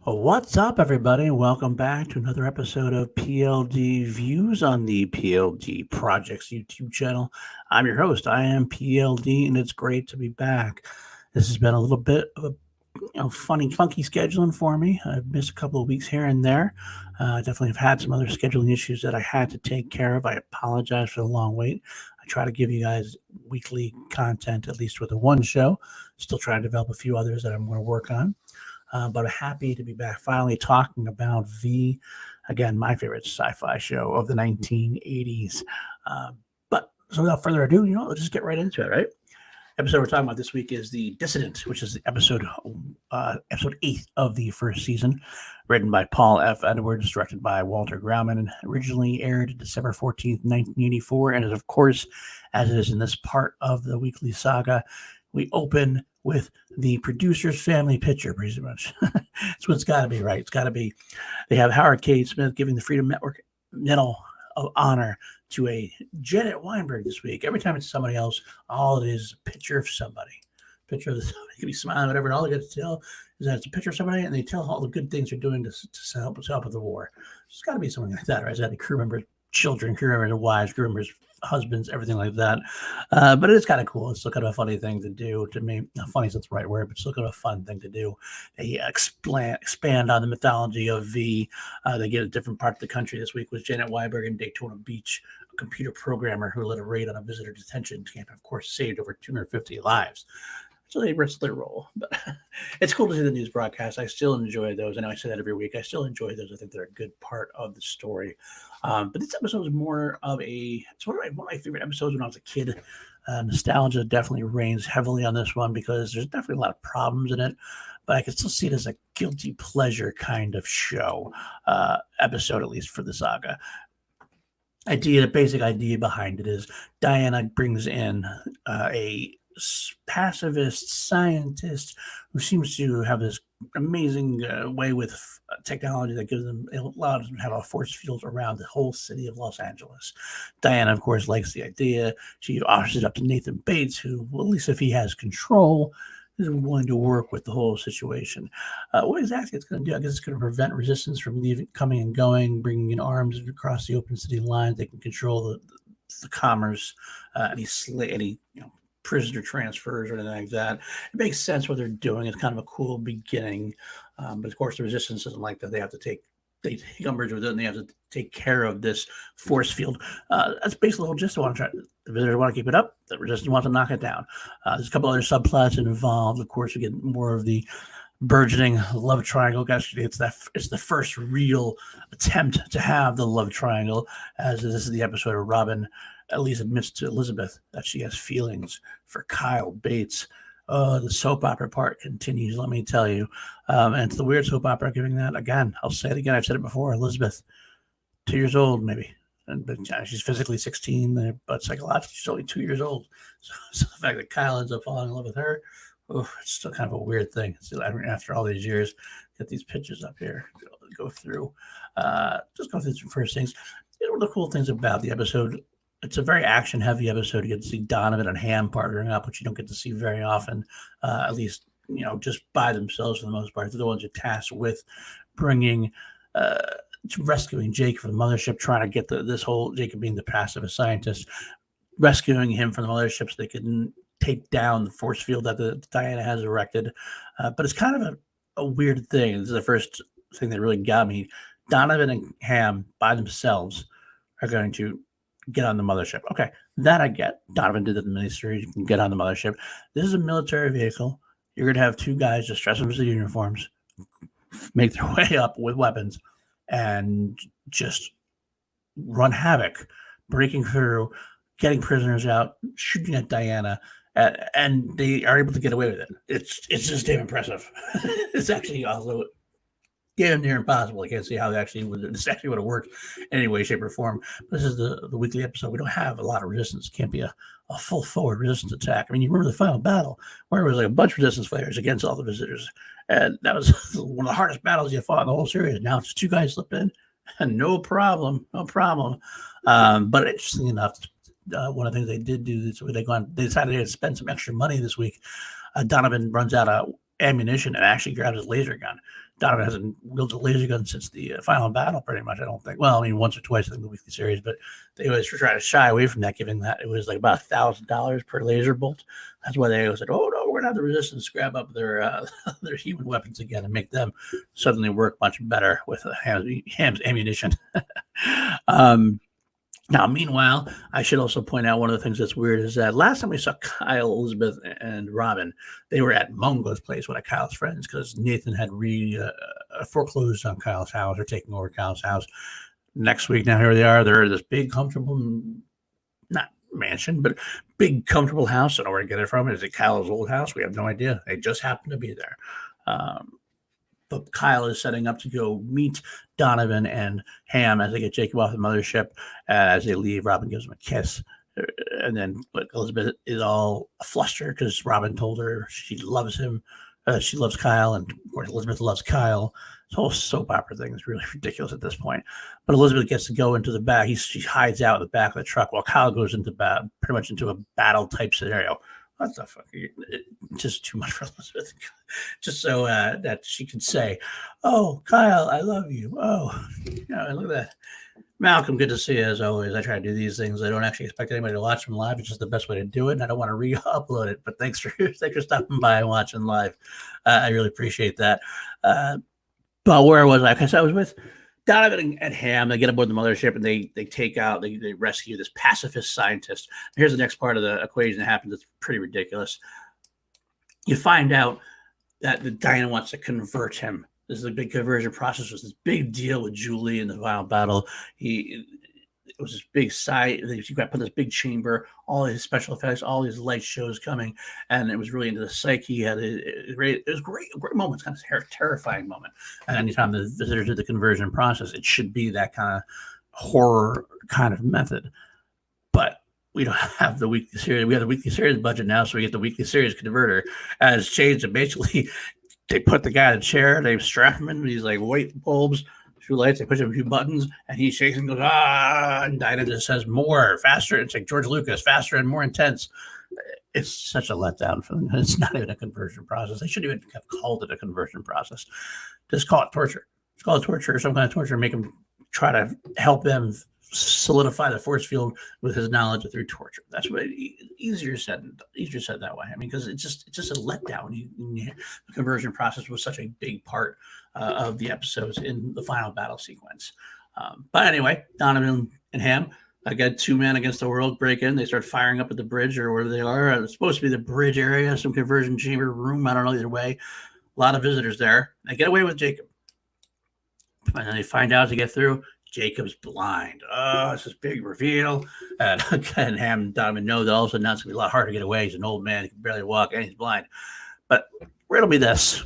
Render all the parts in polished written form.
What's up, everybody? Welcome back to another episode of pldViews on the PLD Projects YouTube channel. I'm your host. I am PLD, and it's great to be back. This has been a little bit of a funny, funky scheduling for me. I've missed a couple of weeks here and there. Definitely have had some other scheduling issues that I had to take care of. I apologize for the long wait. I try to give you guys weekly content, at least with the one show. Still trying to develop a few others that I'm going to work on. But I'm happy to be back finally talking about again, my favorite sci-fi show of the 1980s. So without further ado, let's just get right into it, right? Episode we're talking about this week is The Dissident, which is the episode 8 of the first season, written by Paul F. Edwards, directed by Walter Grauman, and originally aired December 14th, 1984, and of course, as it is in this part of the weekly saga, we open with the producer's family picture, pretty much. That's what it's got to be, right? It's got to be. They have Howard K. Smith giving the Freedom Network Medal of Honor to a Janet Weinberg this week. Every time it's somebody else, all it is a picture of somebody. Picture of somebody could be smiling, whatever, and all they get to tell is that it's a picture of somebody, and they tell all the good things they're doing to help with the war. It's got to be something like that, right? It's got the crew members, children, crew members, wives, crew members, husbands, everything like that. But it's kind of cool. It's still kind of a funny thing to do to me. Not funny is not the right word, but still kind of a fun thing to do. They expand on the mythology of V. They get a different part of the country. This week was Janet Weinberg in Daytona Beach, a computer programmer who led a raid on a visitor detention camp and, of course, saved over 250 lives. So they risked their role. But it's cool to see the news broadcasts. I still enjoy those. I know I say that every week. I still enjoy those. I think they're a good part of the story. But this episode is more of it's one of my favorite episodes when I was a kid. Nostalgia definitely reigns heavily on this one because there's definitely a lot of problems in it. But I can still see it as a guilty pleasure kind of show, episode, at least for the saga. The basic idea behind it is Diana brings in a pacifist scientist who seems to have this amazing way with technology that gives them allows them to have a force field around the whole city of Los Angeles. Diana, of course, likes the idea. She offers it up to Nathan Bates, who, well, at least if he has control, is willing to work with the whole situation. What exactly it's going to do? I guess it's going to prevent resistance from coming and going, bringing in arms across the open city lines. They can control the commerce, any prisoner transfers or anything like that. It makes sense what they're doing. It's kind of a cool beginning. But of course, the resistance doesn't like that. They take umbrage with it, and they have to take care of this force field. That's basically the whole gist. The visitors want to keep it up. The resistance wants to knock it down. There's a couple other subplots involved. Of course, we get more of the burgeoning love triangle. Gosh, it's the first real attempt to have the love triangle, as this is the episode of Robin at least admits to Elizabeth that she has feelings for Kyle Bates. The soap opera part continues, let me tell you. And it's the weird soap opera giving that. Again, I'll say it again. I've said it before. Elizabeth, 2 years old, maybe. But she's physically 16, but psychologically she's only 2 years old. So the fact that Kyle ends up falling in love with her, it's still kind of a weird thing. Still, after all these years, get these pictures up here. Go through. Just go through some first things. One of the cool things about the episode, it's a very action-heavy episode. You get to see Donovan and Ham partnering up, which you don't get to see very often, at least, just by themselves for the most part. They're the ones who are tasked with rescuing Jake from the mothership, trying to get this whole, Jacob being the pacifist scientist, rescuing him from the mothership so they can take down the force field that Diana has erected. But it's kind of a weird thing. This is the first thing that really got me. Donovan and Ham, by themselves, are going to get on the mothership. Okay, that I get. Donovan did it in the miniseries. You can get on the mothership. This is a military vehicle. You're going to have two guys just dress up as the uniforms, make their way up with weapons, and just run havoc, breaking through, getting prisoners out, shooting at Diana, and they are able to get away with it. It's just damn impressive. It's actually also damn near impossible. I can't see how this actually would have worked in any way, shape, or form. This is the weekly episode. We don't have a lot of resistance. It can't be a full forward resistance attack. I mean, you remember the final battle where it was like a bunch of resistance fighters against all the visitors. And that was one of the hardest battles you fought in the whole series. Now it's two guys slip in, and no problem. But interesting enough, one of the things they did do is they decided to spend some extra money this week. Donovan runs out of ammunition and actually grabs his laser gun. Donovan hasn't wielded a laser gun since the final battle, pretty much, I don't think. Well, I mean, once or twice in the weekly series, but they always try to shy away from that, given that it was like about $1,000 per laser bolt. That's why they always said, oh, no, we're going to have the Resistance grab up their their human weapons again and make them suddenly work much better with Ham's ammunition. Now, meanwhile, I should also point out one of the things that's weird is that last time we saw Kyle, Elizabeth, and Robin, they were at Mungo's place, one of Kyle's friends, because Nathan had foreclosed on Kyle's house or taken over Kyle's house. Next week, now here they are. They're in this big, comfortable, not mansion, but big, comfortable house. I don't know where to get it from. Is it Kyle's old house? We have no idea. They just happen to be there. But Kyle is setting up to go meet Donovan and Ham as they get Jacob off the mothership. As they leave, Robin gives him a kiss. And then Elizabeth is all flustered because Robin told her she loves him. She loves Kyle. And, of course, Elizabeth loves Kyle. This whole soap opera thing is really ridiculous at this point. But Elizabeth gets to go into the back. She hides out in the back of the truck while Kyle goes into pretty much into a battle-type scenario. What the fuck? Just too much for Elizabeth. Just so that she can say, oh, Kyle, I love you. Oh, look at that. Malcolm, good to see you as always. I try to do these things. I don't actually expect anybody to watch them live. It's just the best way to do it. And I don't want to re-upload it. But thanks for stopping by and watching live. I really appreciate that. But where was I? Because I was with Donovan and Ham. They get aboard the mothership and they rescue this pacifist scientist. Here's the next part of the equation that happens. It's pretty ridiculous. You find out that the Diana wants to convert him. This is a big conversion process. It was this big deal with Julie in the final battle. It was this big site. You got to put this big chamber, all his special effects, all these light shows coming, and it was really into the psyche. It was great moment. It's kind of terrifying moment. And anytime the visitors do the conversion process, it should be that kind of horror kind of method. But we don't have the weekly series. We have the weekly series budget now, so we get the weekly series converter. And it's changed. And basically, they put the guy in a chair, they strap him in these like white bulbs, a few lights, they push him a few buttons, and he shakes and goes, ah, and Dinah just says more, faster. It's like George Lucas, faster and more intense. It's such a letdown for them. It's not even a conversion process. They shouldn't even have called it a conversion process. Just call it torture. Just call it torture or some kind of torture. Make them try to help them solidify the force field with his knowledge through torture. That's what easier said that way. I mean, because it's just a letdown. The conversion process was such a big part of the episodes in the final battle sequence. But anyway, Donovan and Ham got two men against the world break in. They start firing up at the bridge or where they are. It's supposed to be the bridge area, some conversion chamber room. I don't know, either way. A lot of visitors there. They get away with Jacob. And then they find out as they get through, Jacob's blind. Oh, it's this big reveal. And Ham and Donovan know that all of a sudden now it's going to be a lot harder to get away. He's an old man. He can barely walk and he's blind. But riddle me this.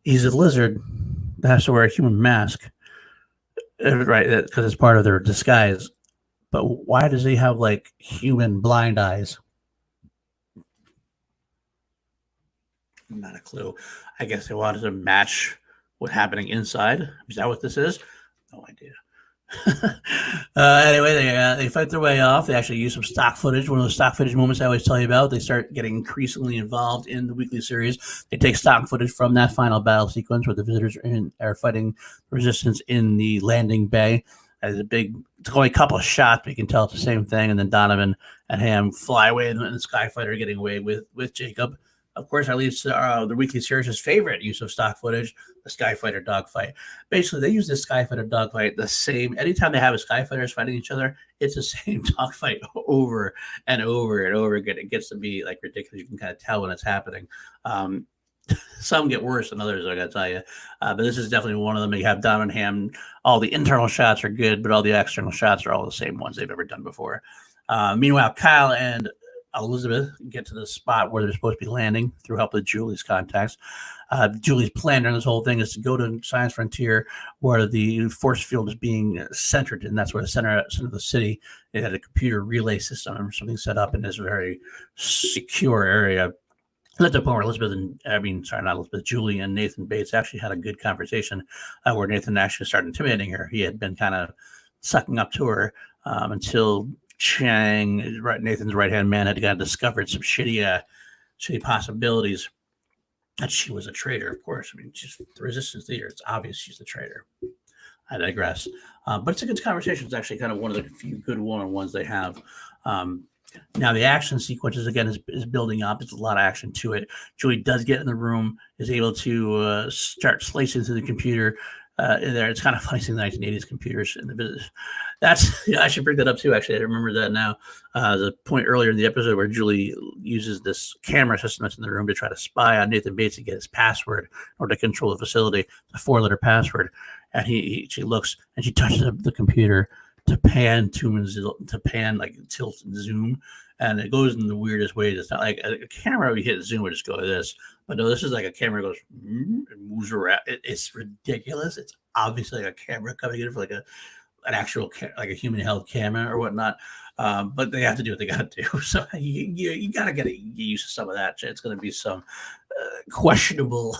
He's a lizard that has to wear a human mask. Right, because it's part of their disguise. But why does he have, like, human blind eyes? Not a clue. I guess they wanted to match what's happening inside. Is that what this is? No idea. Anyway, they fight their way off. They actually use some stock footage. One of those stock footage moments I always tell you about. They start getting increasingly involved in the weekly series. They take stock footage from that final battle sequence where the visitors are fighting Resistance in the landing bay. It's only a couple of shots, but you can tell it's the same thing. And then Donovan and Ham fly away, and the Skyfighter getting away with Jacob. Of course, that leads to the weekly series' favorite use of stock footage, the Skyfighter dogfight. Basically, they use this Skyfighter dogfight the same. Anytime they have a Skyfighters fighting each other, it's the same dogfight over and over and over again. It gets to be like ridiculous. You can kind of tell when it's happening. Some get worse than others, I got to tell you. But this is definitely one of them. You have Dom and Ham. All the internal shots are good, but all the external shots are all the same ones they've ever done before. Meanwhile, Kyle and Elizabeth get to the spot where they're supposed to be landing through help with Julie's contacts. Julie's plan during this whole thing is to go to Science Frontier where the force field is being centered, and that's where the center of the city. They had a computer relay system or something set up in this very secure area. At the point where Julie and Nathan Bates actually had a good conversation where Nathan actually started intimidating her. He had been kind of sucking up to her until Chang, Nathan's right-hand man, had kind of discovered some shitty possibilities that she was a traitor, of course. I mean, she's the resistance leader. It's obvious she's the traitor. I digress. But it's a good conversation. It's actually kind of one of the few good one-on-ones they have. Now, the action sequences, again, is building up. There's a lot of action to it. Julie does get in the room, is able to start slicing through the computer in there. It's kind of funny seeing the 1980s computers in the business. I should bring that up too, actually. I remember that now. The point earlier in the episode where Julie uses this camera system that's in the room to try to spy on Nathan Bates to get his password or to control the facility, the 4-letter password. And she looks and she touches the computer to pan, like tilt and zoom, and it goes in the weirdest ways. It's not like a camera we hit zoom would just go like this, but no, this is like a camera goes and moves around. It's ridiculous. It's obviously like a camera coming in for like an actual like a human held camera or whatnot. But they have to do what they got to do. So you got to get used to some of that. It's going to be some questionable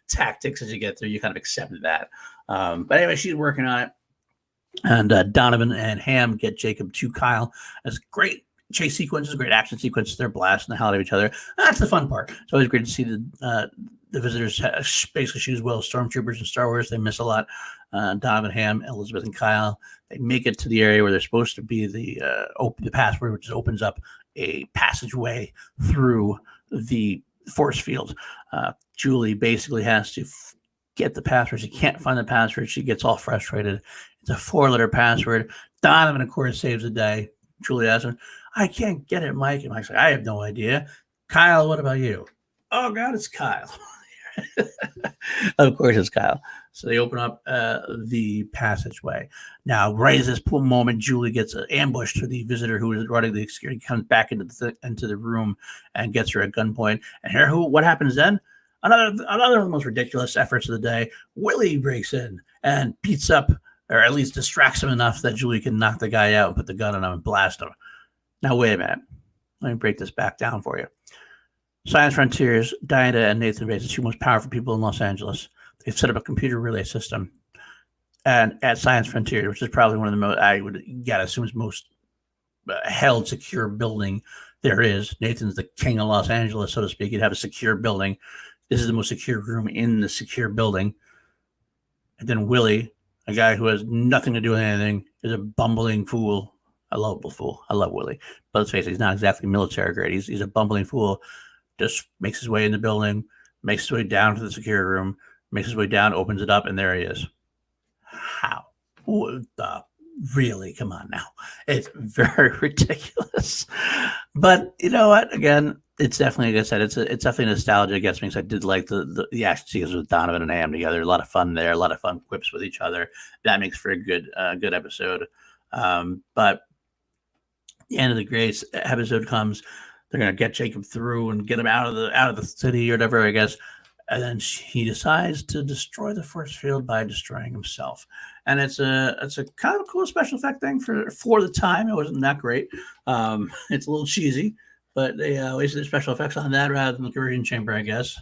tactics as you get through. You kind of accept that. But anyway, she's working on it. And Donovan and Ham get Jacob to Kyle. It's great chase sequences, great action sequences. They're blasting the hell out of each other. That's the fun part. It's always great to see the visitors basically shoot as well as stormtroopers in Star Wars. They miss a lot. Donovan, Ham, Elizabeth, and Kyle. They make it to the area where they're supposed to be the password, which opens up a passageway through the force field. Julie basically has to get the password. She can't find the password. She gets all frustrated. It's a 4-letter password. Donovan, of course, saves the day. Julie asks him, I can't get it, Mike. And Mike's like, I have no idea. Kyle, what about you? Oh, God, it's Kyle. Of course, it's Kyle. So they open up the passageway. Now, right as this moment, Julie gets ambushed to the visitor who is running the security, comes back into the room and gets her at gunpoint. And what happens then? Another of the most ridiculous efforts of the day. Willie breaks in and beats up, or at least distracts him enough that Julie can knock the guy out and put the gun on him and blast him. Now, wait a minute. Let me break this back down for you. Science Frontiers, Diana and Nathan Bates, the two most powerful people in Los Angeles. They've set up a computer relay system and at Science Frontier, which is probably one of the most, I would assume, is most held secure building there is. Nathan's the king of Los Angeles, so to speak. You'd have a secure building. This is the most secure room in the secure building. And then Willie, a guy who has nothing to do with anything, is a bumbling fool. A lovable fool. I love Willie. But let's face it, he's not exactly military grade. He's a bumbling fool. Just makes his way in the building, makes his way down to the security room, makes his way down, opens it up, and there he is. How? Really? Come on now. It's very ridiculous. But you know what? Again, it's definitely, like I said, it's definitely nostalgia gets me, because I did like the action sequences with Donovan and Ham together. A lot of fun there, a lot of fun quips with each other. That makes for a good episode. But the end of the Grace episode comes. They're gonna get Jacob through and get him out of the city or whatever, I guess. And then he decides to destroy the force field by destroying himself. And it's a kind of cool special effect thing for the time. It wasn't that great. It's a little cheesy, but they wasted the special effects on that rather than the conversion chamber, I guess.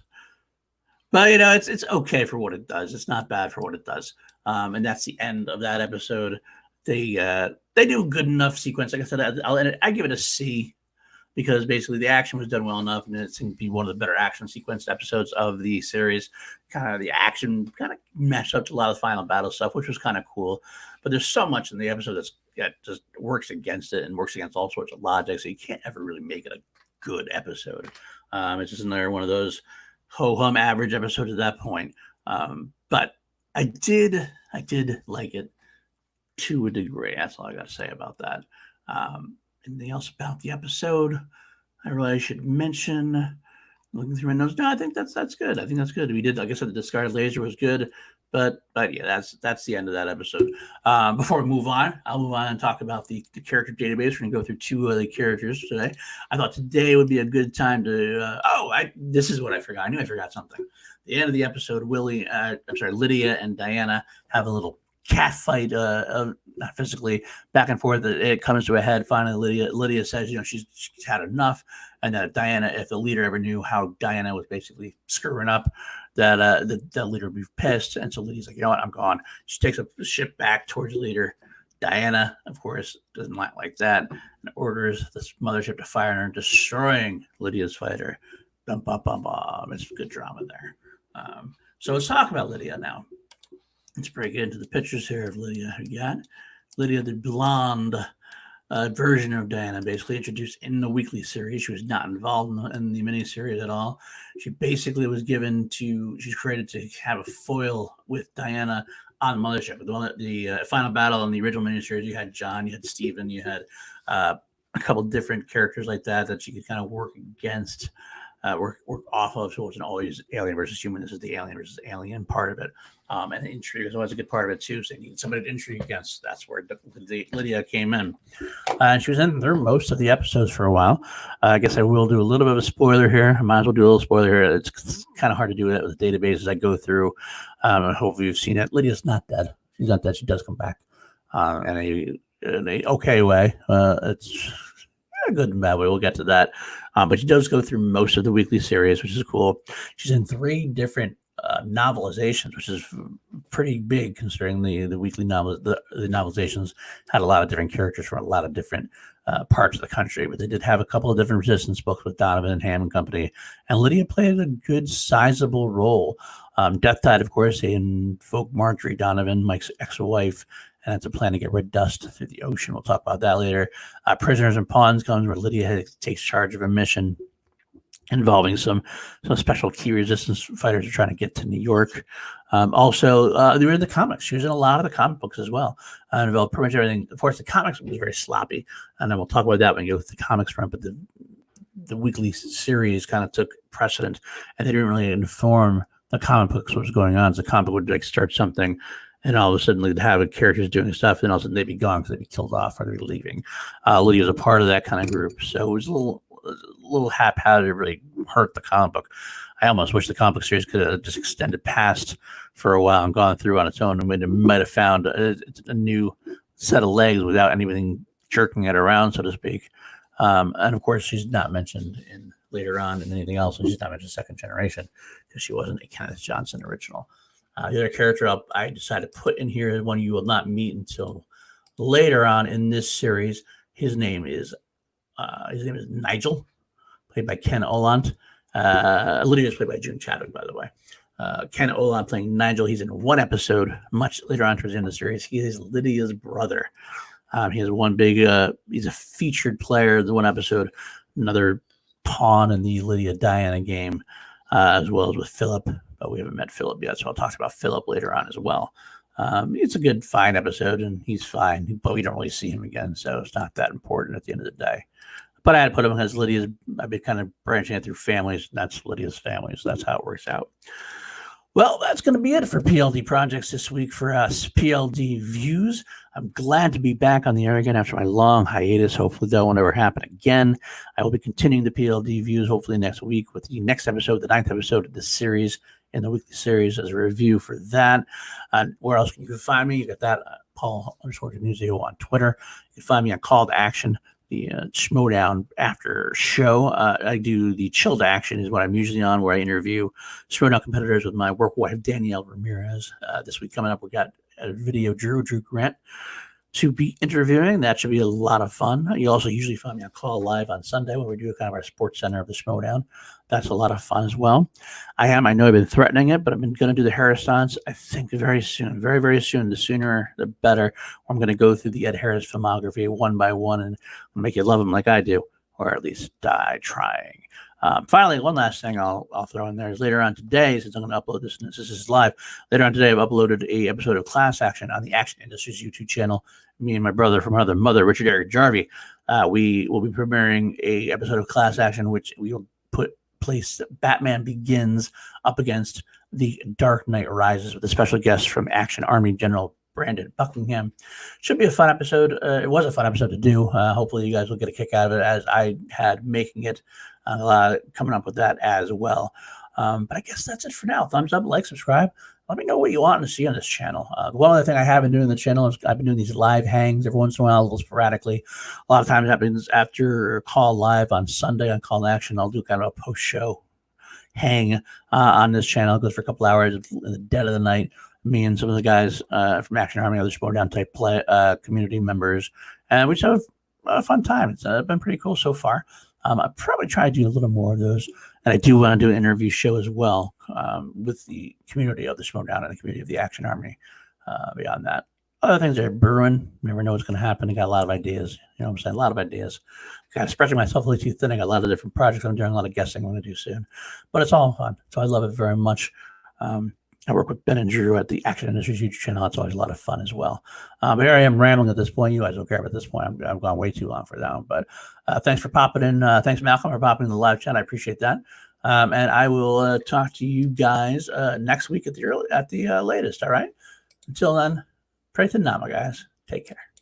But you know, it's okay for what it does. It's not bad for what it does. And that's the end of that episode. They do a good enough sequence. Like I said, I give it a C, because basically the action was done well enough, and it seemed to be one of the better action sequenced episodes of the series. Kind of the action kind of matched up to a lot of the final battle stuff, which was kind of cool. But there's so much in the episode that just works against it and works against all sorts of logic, so you can't ever really make it a good episode. It's just another one of those ho-hum average episodes at that point. But I did like it to a degree. That's all I got to say about that. Anything else about the episode I really should mention? Looking through my notes. No, I think that's good. I think that's good. We did, like I said, the discarded laser was good, but yeah, that's the end of that episode. Before we move on, I'll move on and talk about the character database. We're gonna go through 2 other characters today. I thought today would be a good time to. This is what I forgot. I knew I forgot something. The end of the episode, Lydia and Diana have a little cat fight, not physically, back and forth. It comes to a head. Finally, Lydia says, she's had enough, and that Diana, if the leader ever knew how Diana was basically screwing up, that the leader would be pissed. And so Lydia's like, you know what, I'm gone. She takes a ship back towards the leader. Diana, of course, doesn't like that and orders the mothership to fire on her, destroying Lydia's fighter. It's good drama there. So let's talk about Lydia now. Let's break into the pictures here of Lydia. We got Lydia, the blonde version of Diana, basically introduced in the weekly series. She was not involved in the miniseries at all. She basically was she's created to have a foil with Diana on Mothership. The final battle in the original miniseries, you had John, you had Steven, you had a couple different characters like that she could kind of work against. Work off of, so it wasn't always alien versus human. This is the alien versus alien part of it. And intrigue is always a good part of it too. So you need somebody to intrigue against. That's where Lydia came in. And she was in through most of the episodes for a while. I guess I will do a little bit of a spoiler here. I might as well do a little spoiler here. It's kind of hard to do that with the database as I go through. Hopefully you've seen it. Lydia's not dead. She's not dead. She does come back in a okay way. It's a good and bad way. We'll get to that. But she does go through most of the weekly series, which is cool. She's in 3 different novelizations, which is pretty big considering the weekly novels. The novelizations had a lot of different characters from a lot of different parts of the country, but they did have a couple of different Resistance books with Donovan and Ham and company. And Lydia played a good, sizable role. Death Tide, of course, they invoke Marjorie Donovan, Mike's ex-wife, and it's a plan to get rid of dust through the ocean. We'll talk about that later. Prisoners and Pawns comes where Lydia takes charge of a mission involving some special key resistance fighters are trying to get to New York. Also, they were in the comics. She was in a lot of the comic books as well. Involved pretty much everything. Of course, the comics was very sloppy, and then we'll talk about that when we go with the comics front. But the weekly series kind of took precedent, and they didn't really inform the comic books what was going on. So the comic book would start something, and all of a sudden they'd have characters doing stuff, and all of a sudden they'd be gone because they'd be killed off or they'd be leaving. Lydia was a part of that kind of group, so it was a little haphazard. It really hurt the comic book. I almost wish the comic book series could have just extended past for a while and gone through on its own, and it might have found a new set of legs without anything jerking it around, so to speak. And of course, she's not mentioned later on in anything else, and she's not mentioned second generation because she wasn't a Kenneth Johnson original. The other character I decided to put in here is one you will not meet until later on in this series. His name is Nigel, played by Ken Olant. Lydia is played by June Chadwick, by the way. Ken Olant playing Nigel. He's in one episode much later on towards the end of the series. He is Lydia's brother. He has one big, he's a featured player in the one episode, another pawn in the Lydia Diana game, as well as with Philip. But we haven't met Philip yet, so I'll talk about Philip later on as well. It's a good, fine episode, and he's fine, but we don't really see him again, so it's not that important at the end of the day. But I had to put him because I've been kind of branching it through families, and that's Lydia's family, so that's how it works out. Well, that's going to be it for PLD Projects this week for us, pldViews. I'm glad to be back on the air again after my long hiatus. Hopefully that won't ever happen again. I will be continuing the PLDViews hopefully next week with the next episode, the 9th episode of this series, in the weekly series as a review for that. Where else can you find me? You got that, Paul_Denuzio on Twitter. You can find me on Call to Action, the Schmodown after show. I do the Chilled Action is what I'm usually on, where I interview Schmodown competitors with my work wife, Danielle Ramirez. This week coming up, we got a video Drew Grant to be interviewing. That should be a lot of fun. You also usually find me on Call Live on Sunday when we do kind of our sports center of the Schmodown. That's a lot of fun as well. I know I've been threatening it, but I've been going to do the Harris-ons, I think, very soon. Very, very soon. The sooner, the better. I'm going to go through the Ed Harris filmography one by one and make you love him like I do, or at least die trying. Finally, one last thing I'll throw in there is later on today, since I'm going to upload this, and this is live, later on today I've uploaded a episode of Class Action on the Action Industries YouTube channel. Me and my brother from another mother, Richard Eric Jarvie, we will be premiering a episode of Class Action, which we will place Batman Begins up against The Dark Knight Rises with a special guest from Action Army General Brandon Buckingham. Should be a fun episode. It was a fun episode to do. Hopefully you guys will get a kick out of it as I had making it. Coming up with that as well. But I guess that's it for now. Thumbs up, like, subscribe. Let me know what you want to see on this channel. One other thing I have been doing on the channel is I've been doing these live hangs every once in a while, a little sporadically. A lot of times it happens after Call Live on Sunday on Call to Action. I'll do kind of a post-show hang on this channel. It goes for a couple hours in the dead of the night. Me and some of the guys from Action Army, other Schmodown type community members. And we just have a fun time. It's been pretty cool so far. I probably try to do a little more of those. And I do want to do an interview show as well with the community of the Schmodown and the community of the Action Army. Beyond that, other things are brewing. Never know what's going to happen. I got a lot of ideas. You know what I'm saying? A lot of ideas. Kind of spreading myself a little too thin. I got a lot of different projects I'm doing, a lot of guessing I'm going to do soon. But it's all fun. So I love it very much. I work with Ben and Drew at the Action Industries YouTube channel. It's always a lot of fun as well. But here I am rambling at this point. You guys don't care about this point. I've gone way too long for that one. But thanks for popping in. Thanks, Malcolm, for popping in the live chat. I appreciate that. And I will talk to you guys next week at the latest. All right. Until then, pray to Nama, guys. Take care.